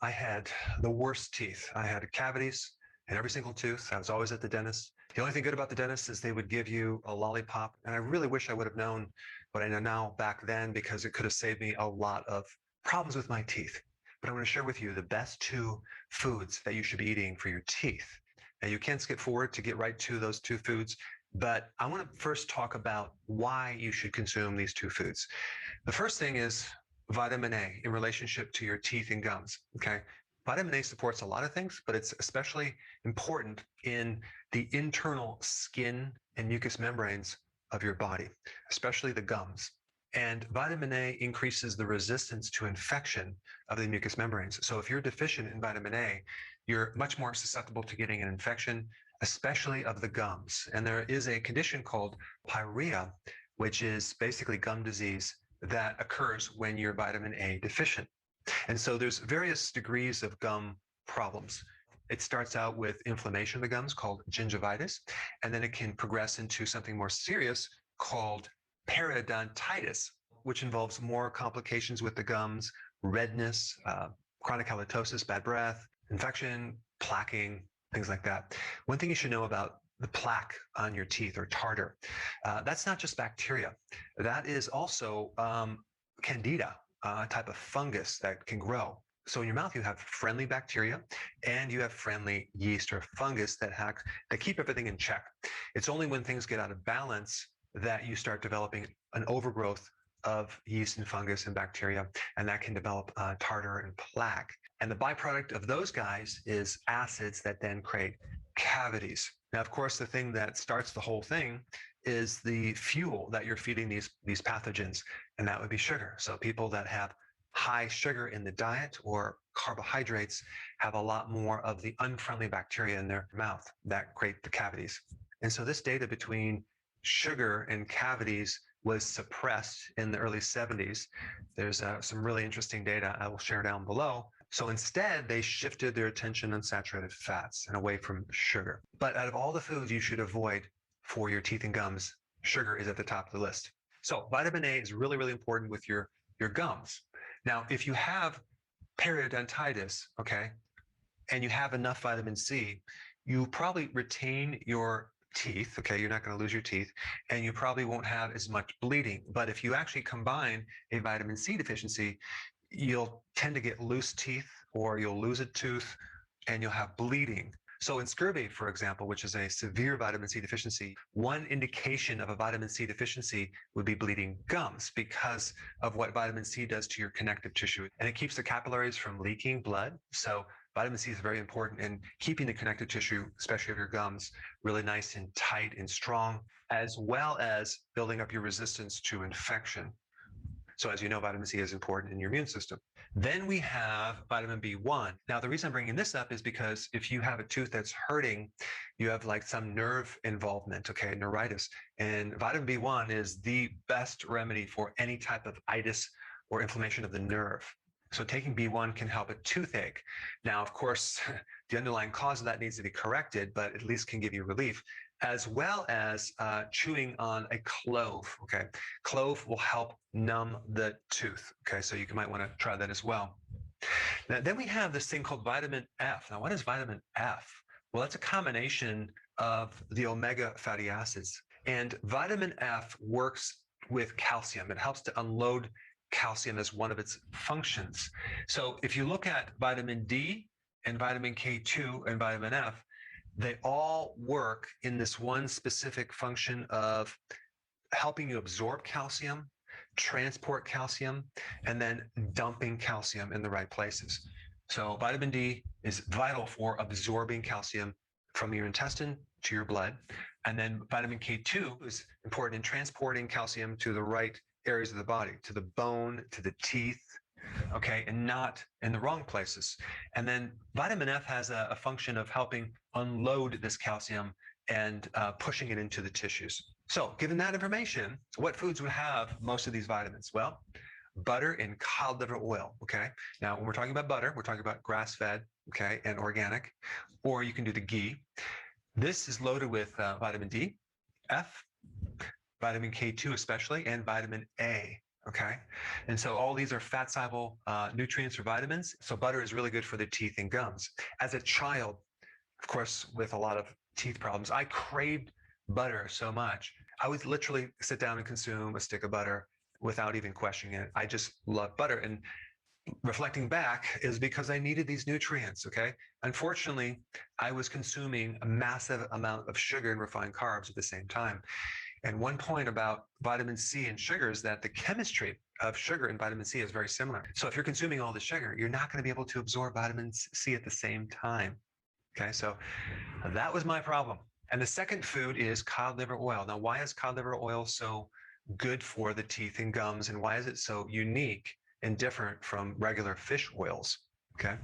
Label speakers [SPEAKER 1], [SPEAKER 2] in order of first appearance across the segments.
[SPEAKER 1] I had the worst teeth. I had cavities in every single tooth. I was always at the dentist. The only thing good about the dentist is they would give you a lollipop. And I really wish I would have known what I know now back then, because it could have saved me a lot of problems with my teeth. But I want to share with you the best two foods that you should be eating for your teeth. Now, you can skip forward to get right to those two foods, but I want to first talk about why you should consume these two foods. The first thing is vitamin A in relationship to your teeth and gums. Okay. Vitamin A supports a lot of things, but it's especially important in the internal skin and mucous membranes of your body, especially the gums. And vitamin A increases the resistance to infection of the mucous membranes. So if you're deficient in vitamin A, you're much more susceptible to getting an infection, especially of the gums. And there is a condition called pyorrhea, which is basically gum disease that occurs when you're vitamin A deficient. And so there's various degrees of gum problems. It starts out with inflammation of the gums called gingivitis, and then it can progress into something more serious called periodontitis, which involves more complications with the gums, redness, chronic halitosis, bad breath, infection, plaquing, things like that. One thing you should know about the plaque on your teeth, or tartar, that's not just bacteria. That is also candida, a type of fungus that can grow. So in your mouth, you have friendly bacteria and you have friendly yeast or fungus that keep everything in check. It's only when things get out of balance that you start developing an overgrowth of yeast and fungus and bacteria, and that can develop tartar and plaque. And the byproduct of those guys is acids that then create cavities. Now, of course, the thing that starts the whole thing is the fuel that you're feeding these pathogens, and that would be sugar. So people that have high sugar in the diet or carbohydrates have a lot more of the unfriendly bacteria in their mouth that create the cavities. And so this data between sugar and cavities was suppressed in the early 70s. There's some really interesting data I will share down below. So instead, they shifted their attention on saturated fats and away from sugar. But out of all the foods you should avoid for your teeth and gums, sugar is at the top of the list. So vitamin A is really, really important with your gums. Now, if you have periodontitis, okay, and you have enough vitamin C, you probably retain your teeth, okay, you're not going to lose your teeth, and you probably won't have as much bleeding. But if you actually combine a vitamin C deficiency, you'll tend to get loose teeth, or you'll lose a tooth and you'll have bleeding. So in scurvy, for example, which is a severe vitamin C deficiency, one indication of a vitamin C deficiency would be bleeding gums, because of what vitamin C does to your connective tissue. And it keeps the capillaries from leaking blood. So vitamin C is very important in keeping the connective tissue, especially of your gums, really nice and tight and strong, as well as building up your resistance to infection. So as you know, vitamin C is important in your immune system. Then we have vitamin B1. Now, the reason I'm bringing this up is because if you have a tooth that's hurting, you have like some nerve involvement, okay, neuritis. And vitamin B1 is the best remedy for any type of itis or inflammation of the nerve. So taking B1 can help a toothache. Now, of course, the underlying cause of that needs to be corrected, but at least can give you relief, as well as chewing on a clove, okay? Clove will help numb the tooth, okay? So you might want to try that as well. Now, then we have this thing called vitamin F. Now, what is vitamin F? Well, it's a combination of the omega fatty acids. And vitamin F works with calcium. It helps to unload calcium as one of its functions. So if you look at vitamin D and vitamin K2 and vitamin F, they all work in this one specific function of helping you absorb calcium, transport calcium, and then dumping calcium in the right places. So vitamin D is vital for absorbing calcium from your intestine to your blood. And then vitamin K2 is important in transporting calcium to the right areas of the body, to the bone, to the teeth, okay, and not in the wrong places. And then vitamin F has a function of helping unload this calcium and pushing it into the tissues. So given that information, what foods would have most of these vitamins? Well, butter and cod liver oil, okay? Now, when we're talking about butter, we're talking about grass-fed, okay, and organic, or you can do the ghee. This is loaded with vitamin D, F, vitamin K2 especially, and vitamin A, Okay. And so all these are fat soluble nutrients or vitamins. So butter is really good for the teeth and gums. As a child, of course, with a lot of teeth problems, I craved butter so much. I would literally sit down and consume a stick of butter without even questioning it. I just love butter. And reflecting back is because I needed these nutrients. Okay. Unfortunately, I was consuming a massive amount of sugar and refined carbs at the same time. And one point about vitamin C and sugar is that the chemistry of sugar and vitamin C is very similar. So if you're consuming all the sugar, you're not going to be able to absorb vitamin C at the same time. Okay, so that was my problem. And the second food is cod liver oil. Now, why is cod liver oil so good for the teeth and gums? And why is it so unique and different from regular fish oils? Okay.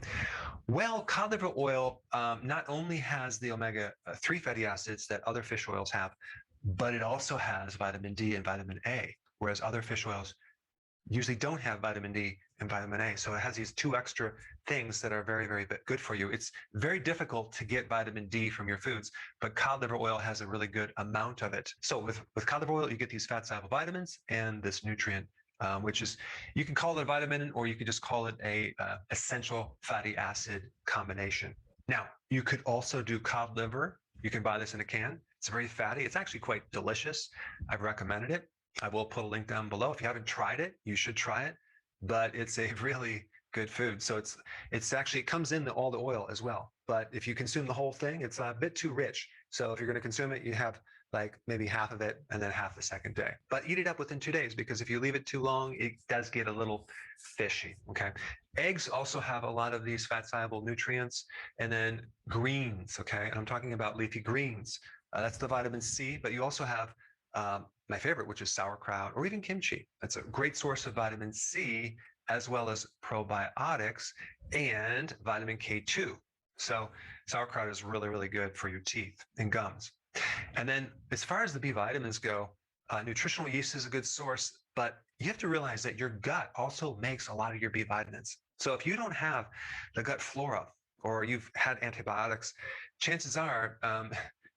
[SPEAKER 1] Well, cod liver oil not only has the omega-3 fatty acids that other fish oils have, but it also has vitamin D and vitamin A, whereas other fish oils usually don't have vitamin D and vitamin A. So it has these two extra things that are very, very good for you. It's very difficult to get vitamin D from your foods, but cod liver oil has a really good amount of it. So with cod liver oil, you get these fat soluble vitamins and this nutrient, which is, you can call it a vitamin or you could just call it a essential fatty acid combination. Now, you could also do cod liver. You can buy this in a can. It's very fatty. It's actually quite delicious. I've recommended it. I will put a link down below. If you haven't tried it, you should try it. But it's a really good food. So it's actually, it comes in all the oil as well. But if you consume the whole thing, it's a bit too rich. So if you're going to consume it, you have like maybe half of it and then half the second day. But eat it up within 2 days, because if you leave it too long, it does get a little fishy. Okay. Eggs also have a lot of these fat soluble nutrients. And then greens. Okay. And I'm talking about leafy greens. That's the vitamin C, but you also have my favorite, which is sauerkraut or even kimchi. That's a great source of vitamin C, as well as probiotics and vitamin K2. So sauerkraut is really, really good for your teeth and gums. And then as far as the B vitamins go, nutritional yeast is a good source, but you have to realize that your gut also makes a lot of your B vitamins. So if you don't have the gut flora or you've had antibiotics, chances are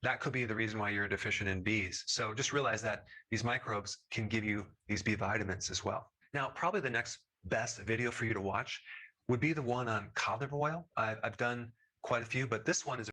[SPEAKER 1] that could be the reason why you're deficient in Bs. So just realize that these microbes can give you these B vitamins as well. Now, probably the next best video for you to watch would be the one on cod liver oil. I've done quite a few, but this one is